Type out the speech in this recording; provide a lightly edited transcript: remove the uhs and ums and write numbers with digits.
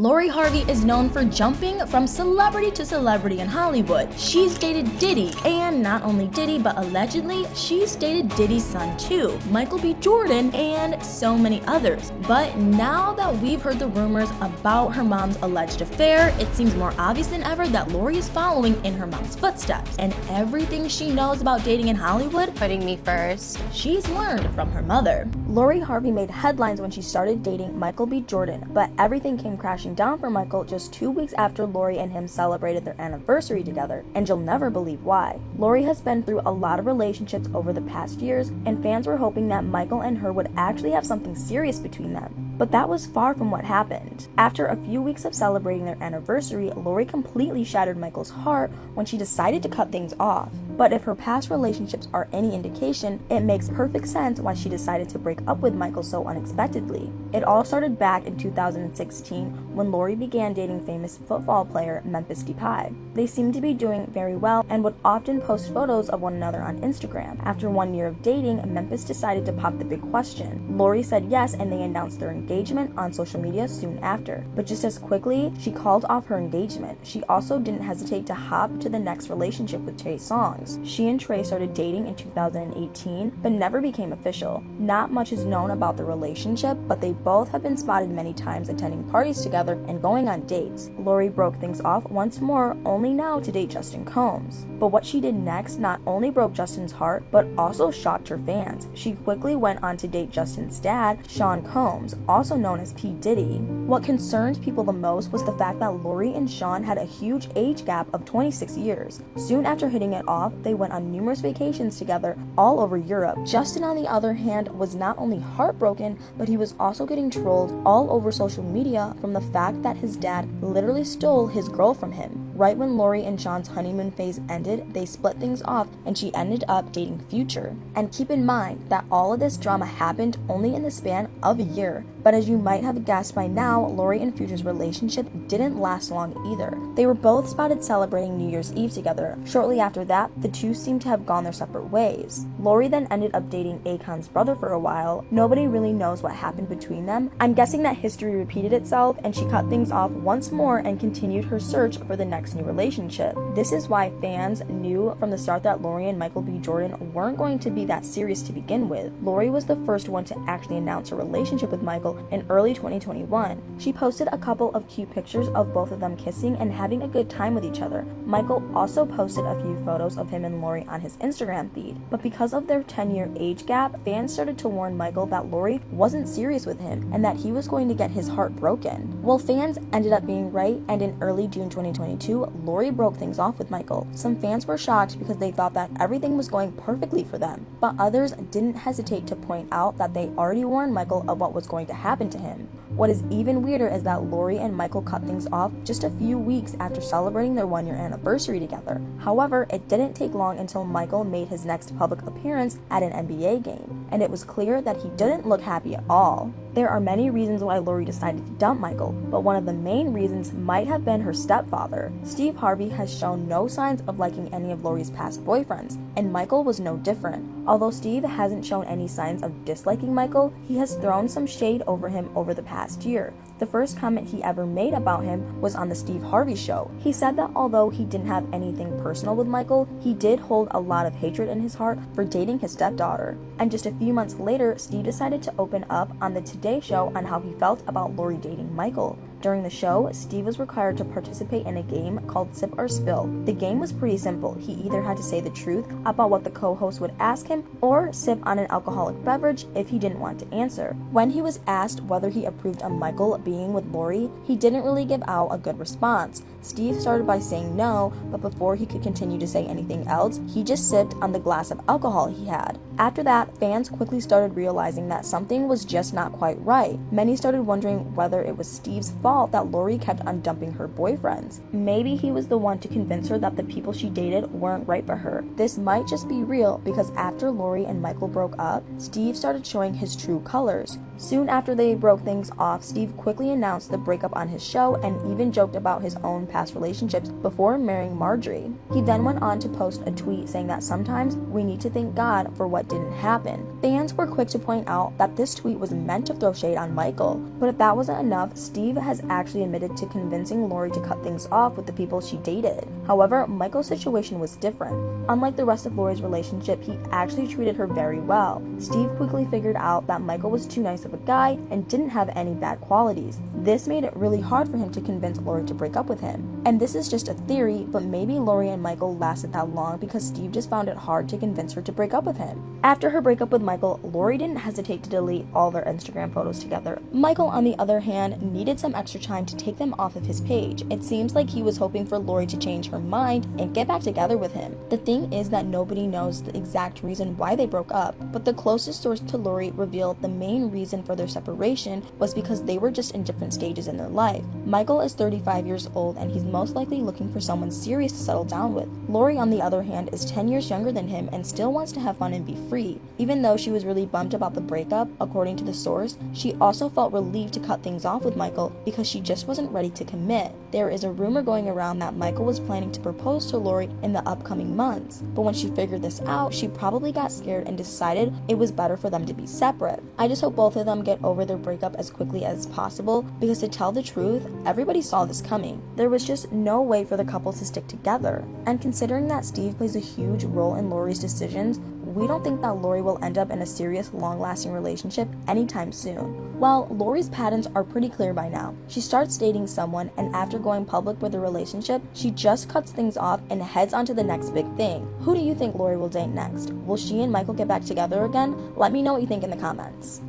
Lori Harvey is known for jumping from celebrity to celebrity in Hollywood. She's dated Diddy, and not only Diddy, but allegedly, she's dated Diddy's son too, Michael B. Jordan, and so many others. But now that we've heard the rumors about her mom's alleged affair, it seems more obvious than ever that Lori is following in her mom's footsteps, and everything she knows about dating in Hollywood, putting me first, she's learned from her mother. Lori Harvey made headlines when she started dating Michael B. Jordan, but everything came crashing down for Michael just 2 weeks after Lori and him celebrated their anniversary together, and you'll never believe why. Lori has been through a lot of relationships over the past years, and fans were hoping that Michael and her would actually have something serious between them. But that was far from what happened. After a few weeks of celebrating their anniversary, Lori completely shattered Michael's heart when she decided to cut things off. But if her past relationships are any indication, it makes perfect sense why she decided to break up with Michael so unexpectedly. It all started back in 2016 when Lori began dating famous football player Memphis Depay. They seemed to be doing very well and would often post photos of one another on Instagram. After 1 year of dating, Memphis decided to pop the big question. Lori said yes, and they announced their engagement on social media soon after. But just as quickly, she called off her engagement. She also didn't hesitate to hop to the next relationship with Trey Songz. She and Trey started dating in 2018, but never became official. Not much is known about the relationship, but they both have been spotted many times attending parties together and going on dates. Lori broke things off once more, only now to date Justin Combs. But what she did next not only broke Justin's heart, but also shocked her fans. She quickly went on to date Justin's dad, Sean Combs, also known as P. Diddy. What concerned people the most was the fact that Lori and Sean had a huge age gap of 26 years. Soon after hitting it off, they went on numerous vacations together all over Europe. Justin, on the other hand, was not only heartbroken, but he was also getting trolled all over social media from the fact that his dad literally stole his girl from him. Right when Lori and Sean's honeymoon phase ended, they split things off and she ended up dating Future. And keep in mind that all of this drama happened only in the span of a year. But as you might have guessed by now, Lori and Future's relationship didn't last long either. They were both spotted celebrating New Year's Eve together. Shortly after that, the two seemed to have gone their separate ways. Lori then ended up dating Akon's brother for a while. Nobody really knows what happened between them. I'm guessing that history repeated itself and she cut things off once more and continued her search for the next new relationship. This is why fans knew from the start that Lori and Michael B. Jordan weren't going to be that serious to begin with. Lori was the first one to actually announce her relationship with Michael in early 2021. She posted a couple of cute pictures of both of them kissing and having a good time with each other. Michael also posted a few photos of him and Lori on his Instagram feed. But because of their 10-year age gap, fans started to warn Michael that Lori wasn't serious with him and that he was going to get his heart broken. Well, fans ended up being right, and in early June 2022, Lori broke things off with Michael. Some fans were shocked because they thought that everything was going perfectly for them, but others didn't hesitate to point out that they already warned Michael of what was going to happen to him. What is even weirder is that Lori and Michael cut things off just a few weeks after celebrating their 1 year anniversary together. However, it didn't take long until Michael made his next public appearance at an NBA game, and it was clear that he didn't look happy at all. There are many reasons why Lori decided to dump Michael, but one of the main reasons might have been her stepfather. Steve Harvey has shown no signs of liking any of Lori's past boyfriends, and Michael was no different. Although Steve hasn't shown any signs of disliking Michael, he has thrown some shade over him over the past year. The first comment he ever made about him was on the Steve Harvey show. He said that although he didn't have anything personal with Michael, he did hold a lot of hatred in his heart for dating his stepdaughter. And just a few months later, Steve decided to open up on the Today Show on how he felt about Lori dating Michael. During the show, Steve was required to participate in a game called Sip or Spill. The game was pretty simple. He either had to say the truth about what the co-host would ask him or sip on an alcoholic beverage if he didn't want to answer. When he was asked whether he approved of Michael being with Lori, he didn't really give out a good response. Steve started by saying no, but before he could continue to say anything else, he just sipped on the glass of alcohol he had. After that, fans quickly started realizing that something was just not quite right. Many started wondering whether it was Steve's fault that Lori kept on dumping her boyfriends. Maybe he was the one to convince her that the people she dated weren't right for her. This might just be real because after Lori and Michael broke up, Steve started showing his true colors. Soon after they broke things off, Steve quickly announced the breakup on his show and even joked about his own past relationships before marrying Marjorie. He then went on to post a tweet saying that sometimes we need to thank God for what didn't happen. Fans were quick to point out that this tweet was meant to throw shade on Michael, but if that wasn't enough, Steve has actually admitted to convincing Lori to cut things off with the people she dated. However, Michael's situation was different. Unlike the rest of Lori's relationship, he actually treated her very well. Steve quickly figured out that Michael was too nice of a guy and didn't have any bad qualities. This made it really hard for him to convince Lori to break up with him. And this is just a theory, but maybe Lori and Michael lasted that long because Steve just found it hard to convince her to break up with him. After her breakup with Michael, Lori didn't hesitate to delete all their Instagram photos together. Michael, on the other hand, needed some extra time to take them off of his page. It seems like he was hoping for Lori to change her mind and get back together with him. The thing is that nobody knows the exact reason why they broke up, but the closest source to Lori revealed the main reason for their separation was because they were just in different stages in their life. Michael is 35 years old and he's most likely looking for someone serious to settle down with. Lori, on the other hand, is 10 years younger than him and still wants to have fun and be free. Even though she was really bummed about the breakup, according to the source, she also felt relieved to cut things off with Michael because she just wasn't ready to commit. There is a rumor going around that Michael was planning to propose to Lori in the upcoming months, but when she figured this out, she probably got scared and decided it was better for them to be separate. I just hope both of them get over their breakup as quickly as possible because, to tell the truth, everybody saw this coming. There was just no way for the couple to stick together. And considering that Steve plays a huge role in Lori's decisions, we don't think that Lori will end up in a serious, long-lasting relationship anytime soon. Well, Lori's patterns are pretty clear by now. She starts dating someone, and after going public with a relationship, she just cuts things off and heads on to the next big thing. Who do you think Lori will date next? Will she and Michael get back together again? Let me know what you think in the comments.